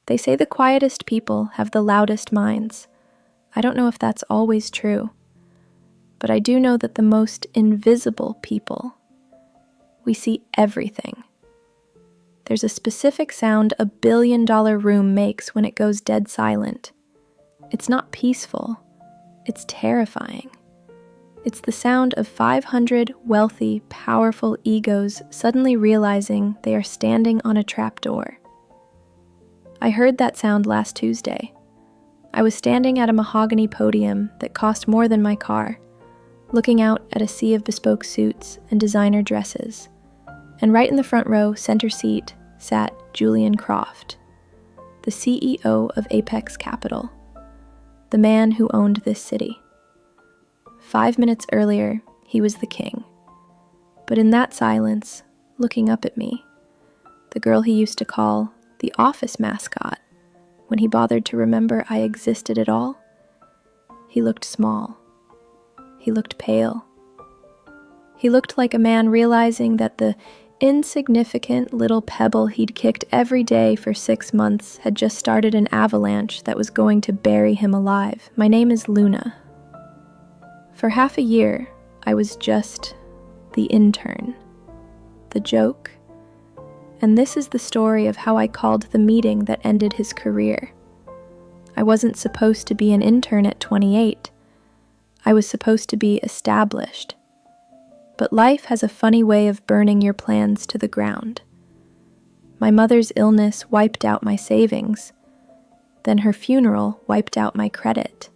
They say the quietest people have the loudest minds. I don't know if that's always true, but I do know that the most invisible people, we see everything. There's a specific sound a billion-dollar room makes when it goes dead silent. It's not peaceful, it's terrifying. It's the sound of 500 wealthy, powerful egos suddenly realizing they are standing on a trapdoor. I heard that sound last Tuesday. I was standing at a mahogany podium that cost more than my car, looking out at a sea of bespoke suits and designer dresses, and right in the front row, center seat, sat Julian Croft, the CEO of Apex Capital, the man who owned this city. 5 minutes earlier, he was the king. But in that silence, looking up at me, the girl he used to call the office mascot, when he bothered to remember I existed at all, he looked small. He looked pale. He looked like a man realizing that the insignificant little pebble he'd kicked every day for 6 months had just started an avalanche that was going to bury him alive. My name is Luna. For half a year, I was just the intern, the joke, and this is the story of how I called the meeting that ended his career. I wasn't supposed to be an intern at 28. I was supposed to be established. But life has a funny way of burning your plans to the ground. My mother's illness wiped out my savings. Then her funeral wiped out my credit.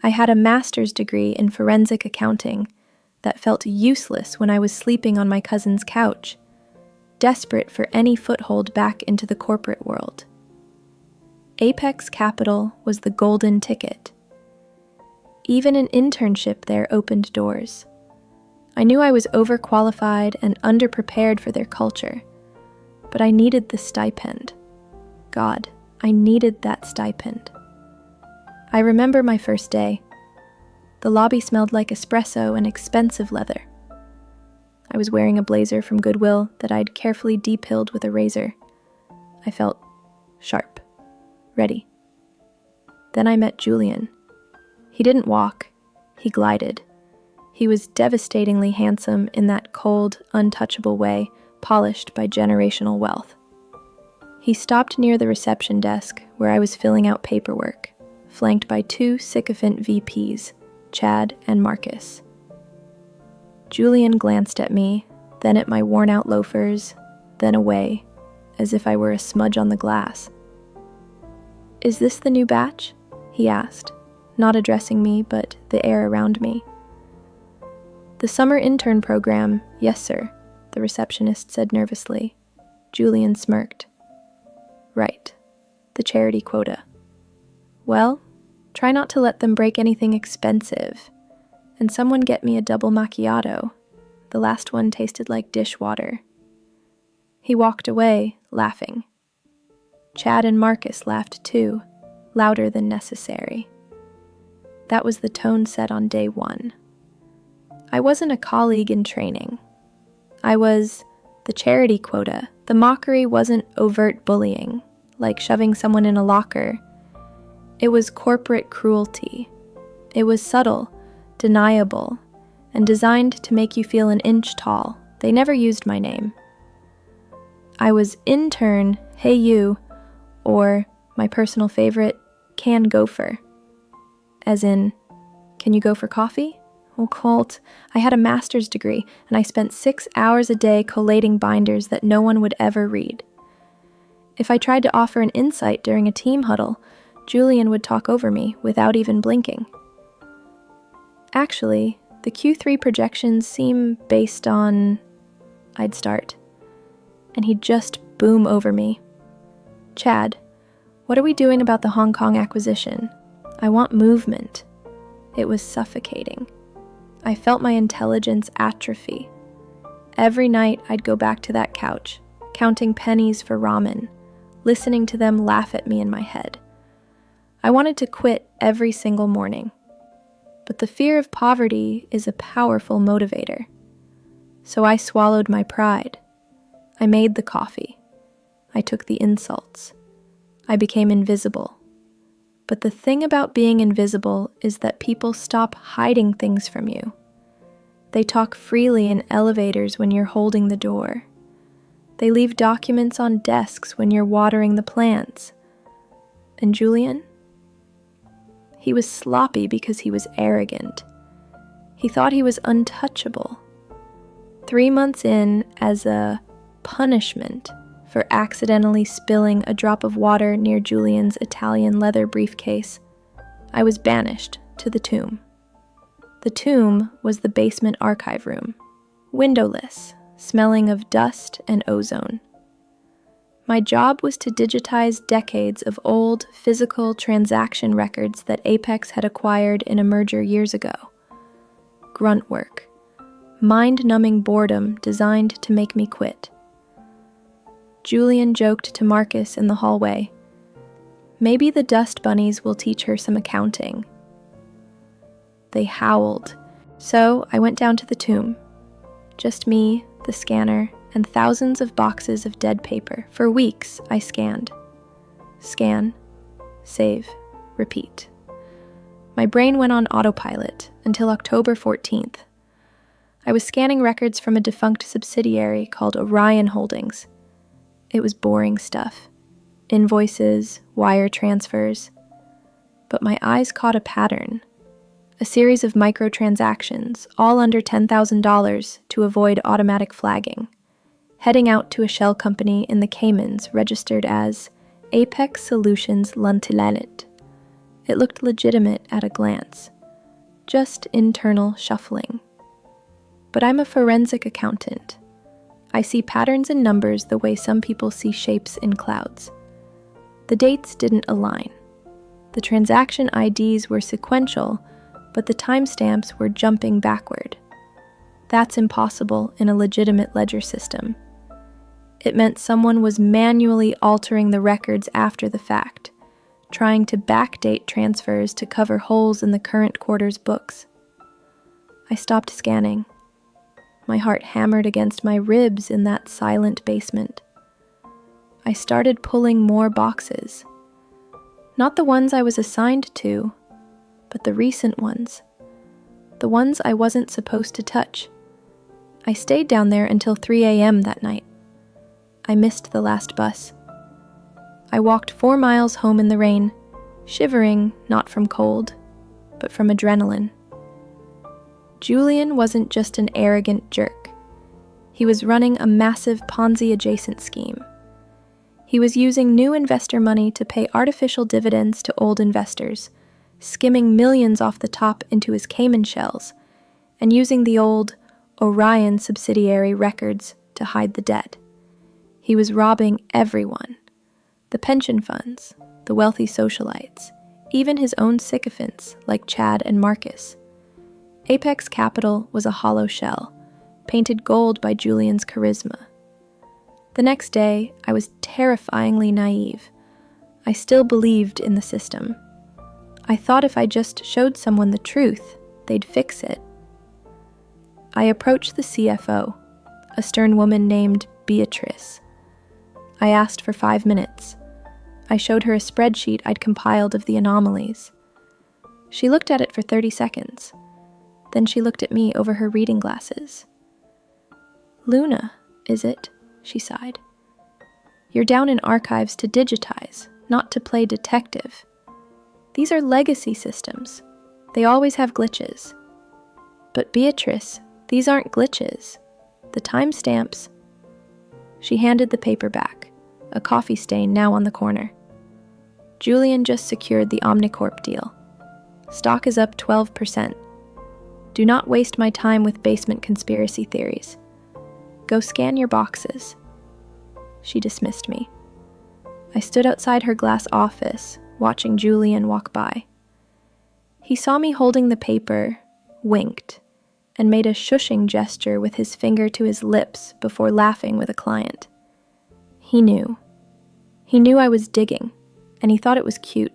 I had a master's degree in forensic accounting that felt useless when I was sleeping on my cousin's couch, desperate for any foothold back into the corporate world. Apex Capital was the golden ticket. Even an internship there opened doors. I knew I was overqualified and underprepared for their culture, but I needed the stipend. God, I needed that stipend. I remember my first day. The lobby smelled like espresso and expensive leather. I was wearing a blazer from Goodwill that I'd carefully depilled with a razor. I felt sharp, ready. Then I met Julian. He didn't walk, he glided. He was devastatingly handsome in that cold, untouchable way, polished by generational wealth. He stopped near the reception desk where I was filling out paperwork, flanked by 2 sycophant VPs, Chad and Marcus. Julian glanced at me, then at my worn-out loafers, then away, as if I were a smudge on the glass. "Is this the new batch?" he asked, not addressing me, but the air around me. "The summer intern program, yes sir," the receptionist said nervously. Julian smirked. "Right, the charity quota. Well, try not to let them break anything expensive. And someone get me a double macchiato. The last one tasted like dishwater." He walked away, laughing. Chad and Marcus laughed too, louder than necessary. That was the tone set on day 1. I wasn't a colleague in training. I was the charity quota. The mockery wasn't overt bullying, like shoving someone in a locker. It was corporate cruelty. It was subtle, deniable, and designed to make you feel an inch tall. They never used my name. I was intern, hey you, or, my personal favorite, can gopher. As in, can you go for coffee? Oh, Colt, I had a master's degree, and I spent 6 hours a day collating binders that no one would ever read. If I tried to offer an insight during a team huddle, Julian would talk over me without even blinking. Actually, the Q3 projections seem based on... I'd start, and he'd just boom over me. "Chad, what are we doing about the Hong Kong acquisition? I want movement." It was suffocating. I felt my intelligence atrophy. Every night I'd go back to that couch, counting pennies for ramen, listening to them laugh at me in my head. I wanted to quit every single morning. But the fear of poverty is a powerful motivator. So I swallowed my pride. I made the coffee. I took the insults. I became invisible. But the thing about being invisible is that people stop hiding things from you. They talk freely in elevators when you're holding the door. They leave documents on desks when you're watering the plants. And Julian? He was sloppy because he was arrogant. He thought he was untouchable. 3 months in, as a punishment for accidentally spilling a drop of water near Julian's Italian leather briefcase, I was banished to the tomb. The tomb was the basement archive room, windowless, smelling of dust and ozone. My job was to digitize decades of old physical transaction records that Apex had acquired in a merger years ago. Grunt work, mind-numbing boredom designed to make me quit. Julian joked to Marcus in the hallway, "Maybe the dust bunnies will teach her some accounting." They howled, so I went down to the tomb. Just me, the scanner, and thousands of boxes of dead paper. For weeks, I scanned. Scan, save, repeat. My brain went on autopilot until October 14th. I was scanning records from a defunct subsidiary called Orion Holdings. It was boring stuff. Invoices, wire transfers. But my eyes caught a pattern. A series of microtransactions, all under $10,000 to avoid automatic flagging. Heading out to a shell company in the Caymans registered as Apex Solutions 𝐷𝐿𝐼. It looked legitimate at a glance. Just internal shuffling. But I'm a forensic accountant. I see patterns in numbers the way some people see shapes in clouds. The dates didn't align. The transaction IDs were sequential, but the timestamps were jumping backward. That's impossible in a legitimate ledger system. It meant someone was manually altering the records after the fact, trying to backdate transfers to cover holes in the current quarter's books. I stopped scanning. My heart hammered against my ribs in that silent basement. I started pulling more boxes. Not the ones I was assigned to, but the recent ones. The ones I wasn't supposed to touch. I stayed down there until 3 a.m. that night. I missed the last bus. I walked 4 miles home in the rain, shivering not from cold, but from adrenaline. Julian wasn't just an arrogant jerk. He was running a massive Ponzi-adjacent scheme. He was using new investor money to pay artificial dividends to old investors, skimming millions off the top into his Cayman shells, and using the old Orion subsidiary records to hide the debt. He was robbing everyone. The pension funds, the wealthy socialites, even his own sycophants like Chad and Marcus. Apex Capital was a hollow shell, painted gold by Julian's charisma. The next day, I was terrifyingly naive. I still believed in the system. I thought if I just showed someone the truth, they'd fix it. I approached the CFO, a stern woman named Beatrice. I asked for 5 minutes. I showed her a spreadsheet I'd compiled of the anomalies. She looked at it for 30 seconds. Then she looked at me over her reading glasses. "Luna, is it?" she sighed. "You're down in archives to digitize, not to play detective. These are legacy systems. They always have glitches. But Beatrice, these aren't glitches. The timestamps..." She handed the paper back, a coffee stain now on the corner. "Julian just secured the Omnicorp deal. Stock is up 12%. Do not waste my time with basement conspiracy theories. Go scan your boxes." She dismissed me. I stood outside her glass office, watching Julian walk by. He saw me holding the paper, winked, and made a shushing gesture with his finger to his lips before laughing with a client. He knew. He knew I was digging, and he thought it was cute,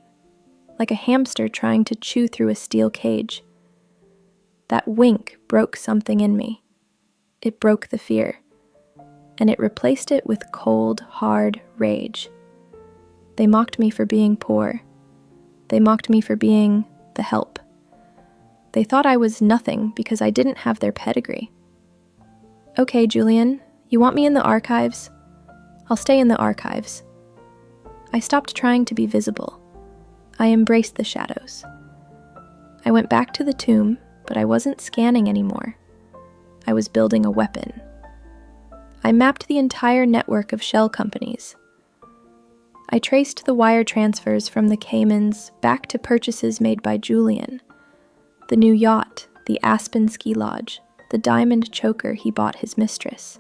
like a hamster trying to chew through a steel cage. That wink broke something in me. It broke the fear, and it replaced it with cold, hard rage. They mocked me for being poor. They mocked me for being the help. They thought I was nothing because I didn't have their pedigree. Okay, Julian, you want me in the archives? I'll stay in the archives. I stopped trying to be visible. I embraced the shadows. I went back to the tomb, but I wasn't scanning anymore. I was building a weapon. I mapped the entire network of shell companies. I traced the wire transfers from the Caymans back to purchases made by Julian. The new yacht, the Aspen ski lodge, the diamond choker he bought his mistress.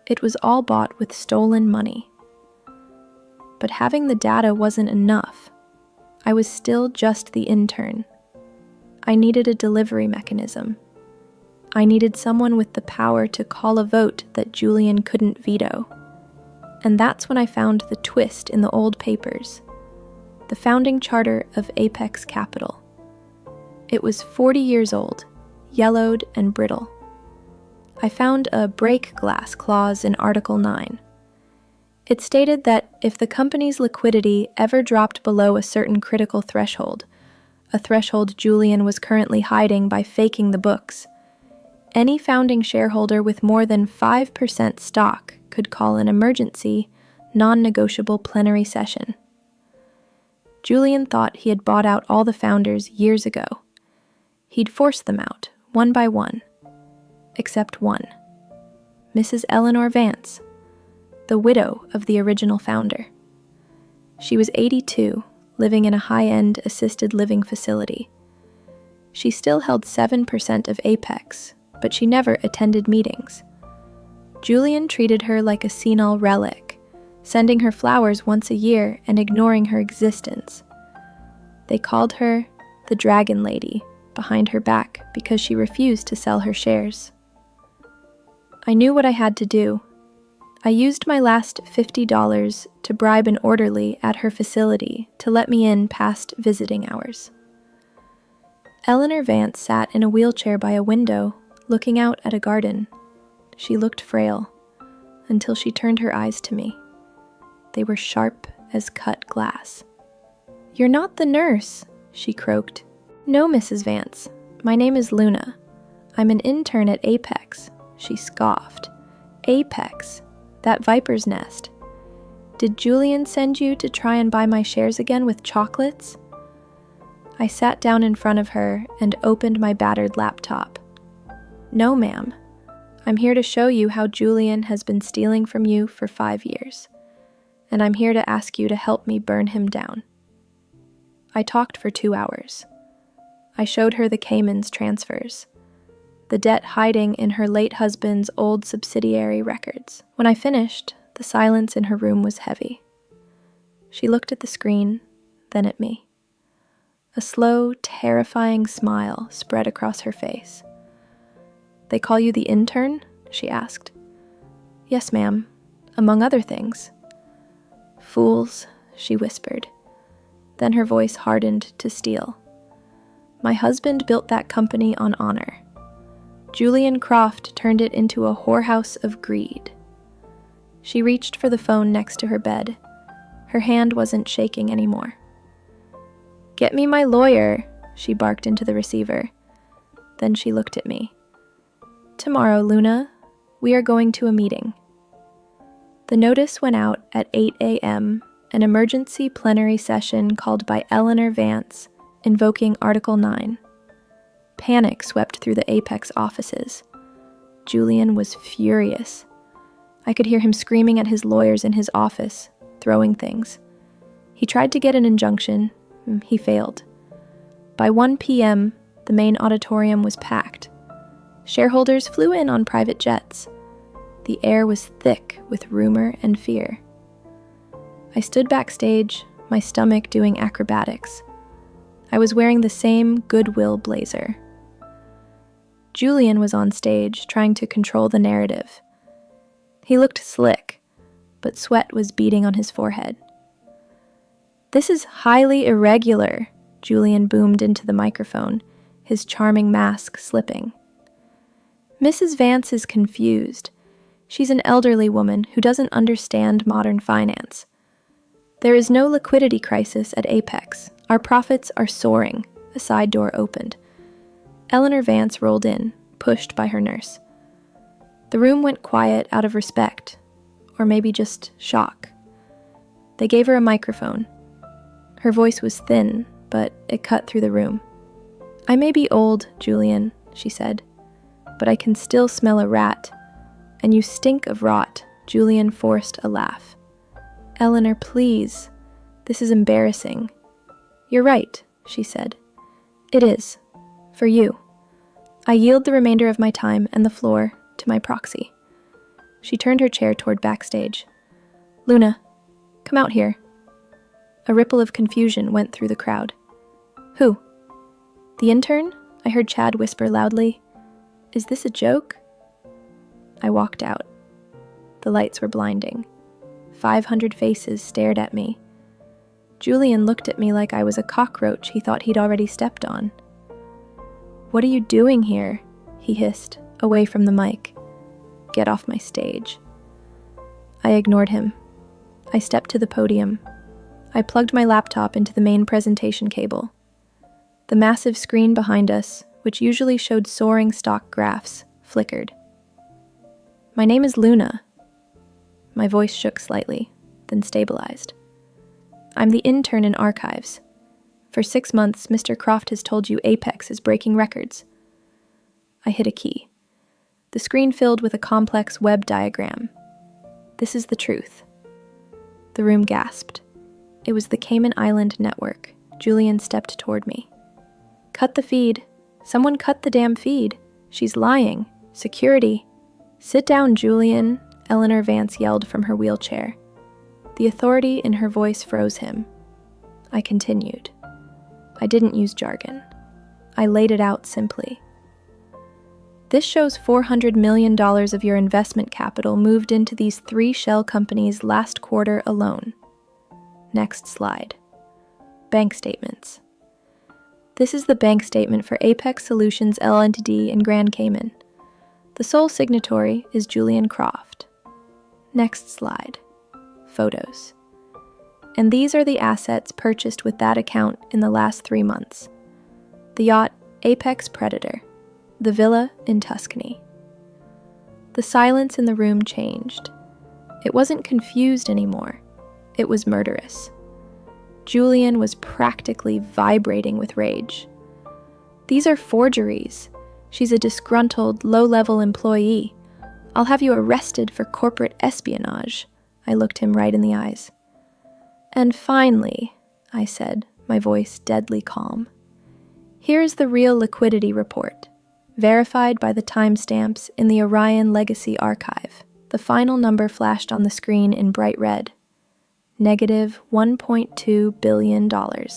It was all bought with stolen money. But having the data wasn't enough. I was still just the intern. I needed a delivery mechanism. I needed someone with the power to call a vote that Julian couldn't veto. And that's when I found the twist in the old papers, the founding charter of Apex Capital. It was 40 years old, yellowed and brittle. I found a break glass clause in Article 9. It stated that if the company's liquidity ever dropped below a certain critical threshold, a threshold Julian was currently hiding by faking the books, any founding shareholder with more than 5% stock could call an emergency, non-negotiable plenary session. Julian thought he had bought out all the founders years ago. He'd forced them out, one by one. Except one. Mrs. Eleanor Vance, the widow of the original founder. She was 82, living in a high-end assisted living facility. She still held 7% of Apex, but she never attended meetings. Julian treated her like a senile relic, sending her flowers once a year and ignoring her existence. They called her the Dragon Lady behind her back because she refused to sell her shares. I knew what I had to do. I used my last $50 to bribe an orderly at her facility to let me in past visiting hours. Eleanor Vance sat in a wheelchair by a window, looking out at a garden. She looked frail, until she turned her eyes to me. They were sharp as cut glass. "You're not the nurse," she croaked. "No, Mrs. Vance. My name is Luna. I'm an intern at Apex," she scoffed. "Apex, that viper's nest. Did Julian send you to try and buy my shares again with chocolates?" I sat down in front of her and opened my battered laptop. "No, ma'am. I'm here to show you how Julian has been stealing from you for 5 years, and I'm here to ask you to help me burn him down." I talked for 2 hours. I showed her the Caymans transfers, the debt hiding in her late husband's old subsidiary records. When I finished, the silence in her room was heavy. She looked at the screen, then at me. A slow, terrifying smile spread across her face. "They call you the intern?" she asked. "Yes, ma'am, among other things." "Fools," she whispered. Then her voice hardened to steel. "My husband built that company on honor. Julian Croft turned it into a whorehouse of greed." She reached for the phone next to her bed. Her hand wasn't shaking anymore. "Get me my lawyer," she barked into the receiver. Then she looked at me. "Tomorrow, Luna, we are going to a meeting." The notice went out at 8 a.m., an emergency plenary session called by Eleanor Vance, invoking Article 9. Panic swept through the Apex offices. Julian was furious. I could hear him screaming at his lawyers in his office, throwing things. He tried to get an injunction. He failed. By 1 p.m., the main auditorium was packed. Shareholders flew in on private jets. The air was thick with rumor and fear. I stood backstage, my stomach doing acrobatics. I was wearing the same Goodwill blazer. Julian was on stage, trying to control the narrative. He looked slick, but sweat was beading on his forehead. "This is highly irregular," Julian boomed into the microphone, his charming mask slipping. "Mrs. Vance is confused. She's an elderly woman who doesn't understand modern finance. There is no liquidity crisis at Apex. Our profits are soaring. A side door opened. Eleanor Vance rolled in, pushed by her nurse. The room went quiet out of respect, or maybe just shock. They gave her a microphone. Her voice was thin, but it cut through the room. "I may be old, Julian," she said, "but I can still smell a rat. And you stink of rot." Julian forced a laugh. "Eleanor, please. This is embarrassing." "You're right," she said. "It is. For you. I yield the remainder of my time and the floor to my proxy." She turned her chair toward backstage. "Luna, come out here." A ripple of confusion went through the crowd. "Who?" "The intern?" I heard Chad whisper loudly. "Is this a joke?" I walked out. The lights were blinding. 500 faces stared at me. Julian looked at me like I was a cockroach he thought he'd already stepped on. "What are you doing here?" he hissed, away from the mic. "Get off my stage." I ignored him. I stepped to the podium. I plugged my laptop into the main presentation cable. The massive screen behind us, which usually showed soaring stock graphs, flickered. "My name is Luna." My voice shook slightly, then stabilized. "I'm the intern in archives. For 6 months, Mr. Croft has told you Apex is breaking records." I hit a key. The screen filled with a complex web diagram. "This is the truth." The room gasped. It was the Cayman Island network. Julian stepped toward me. "Cut the feed. Someone cut the damn feed. She's lying. Security." "Sit down, Julian," Eleanor Vance yelled from her wheelchair. The authority in her voice froze him. I continued. I didn't use jargon. I laid it out simply. "This shows $400 million of your investment capital moved into these 3 shell companies last quarter alone." Next slide. Bank statements. This is the bank statement for Apex Solutions Ltd. in Grand Cayman. The sole signatory is Julian Croft. Next slide. Photos. And these are the assets purchased with that account in the last 3 months. The yacht Apex Predator. The villa in Tuscany. The silence in the room changed. It wasn't confused anymore. It was murderous. Julian was practically vibrating with rage. "These are forgeries. She's a disgruntled, low-level employee. I'll have you arrested for corporate espionage." I looked him right in the eyes. "And finally," I said, my voice deadly calm, "here's the real liquidity report, verified by the timestamps in the Orion Legacy Archive." The final number flashed on the screen in bright red. $-1.2 billion. The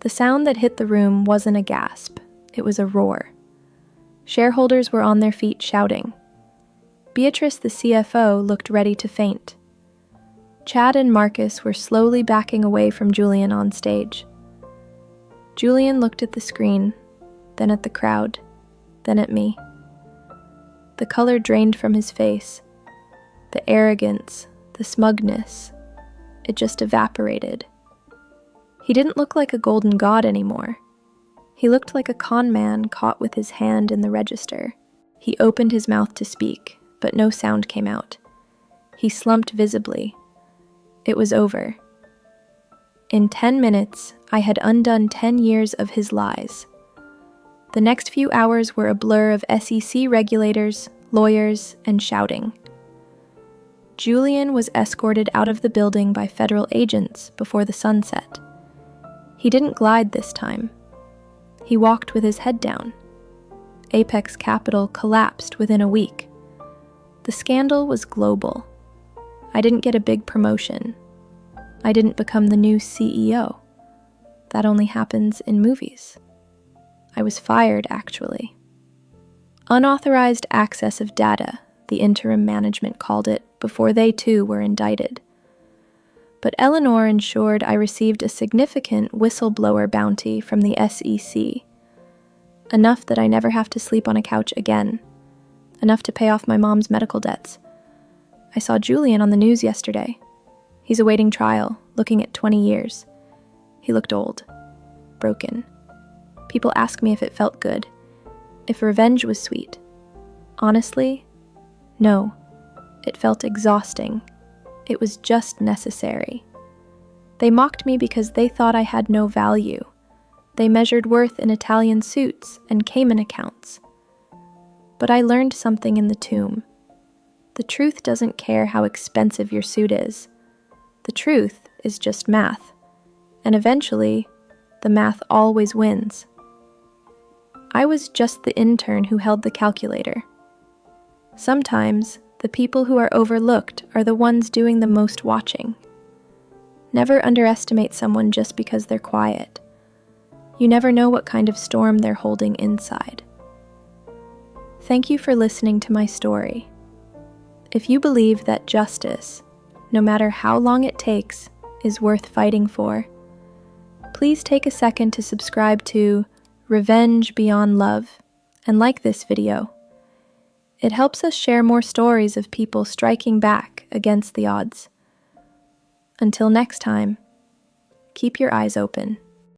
sound that hit the room wasn't a gasp. It was a roar. Shareholders were on their feet shouting. Beatrice, the CFO, looked ready to faint. Chad and Marcus were slowly backing away from Julian on stage. Julian looked at the screen, then at the crowd, then at me. The color drained from his face. The arrogance, the smugness, it just evaporated. He didn't look like a golden god anymore. He looked like a con man caught with his hand in the register. He opened his mouth to speak, but no sound came out. He slumped visibly. It was over. In 10 minutes, I had undone 10 years of his lies. The next few hours were a blur of SEC regulators, lawyers, and shouting. Julian was escorted out of the building by federal agents before the sun set. He didn't glide this time. He walked with his head down. Apex Capital collapsed within a week. The scandal was global. I didn't get a big promotion. I didn't become the new CEO. That only happens in movies. I was fired, actually. Unauthorized access of data, the interim management called it, before they too were indicted. But Eleanor ensured I received a significant whistleblower bounty from the SEC. Enough that I never have to sleep on a couch again. Enough to pay off my mom's medical debts. I saw Julian on the news yesterday. He's awaiting trial, looking at 20 years. He looked old, broken. People ask me if it felt good, if revenge was sweet. Honestly, no. It felt exhausting. It was just necessary. They mocked me because they thought I had no value. They measured worth in Italian suits and Cayman accounts. But I learned something in the tomb. The truth doesn't care how expensive your suit is. The truth is just math. And eventually, the math always wins. I was just the intern who held the calculator. Sometimes, the people who are overlooked are the ones doing the most watching. Never underestimate someone just because they're quiet. You never know what kind of storm they're holding inside. Thank you for listening to my story. If you believe that justice, no matter how long it takes, is worth fighting for, please take a second to subscribe to Revenge Beyond Love and like this video. It helps us share more stories of people striking back against the odds. Until next time, keep your eyes open.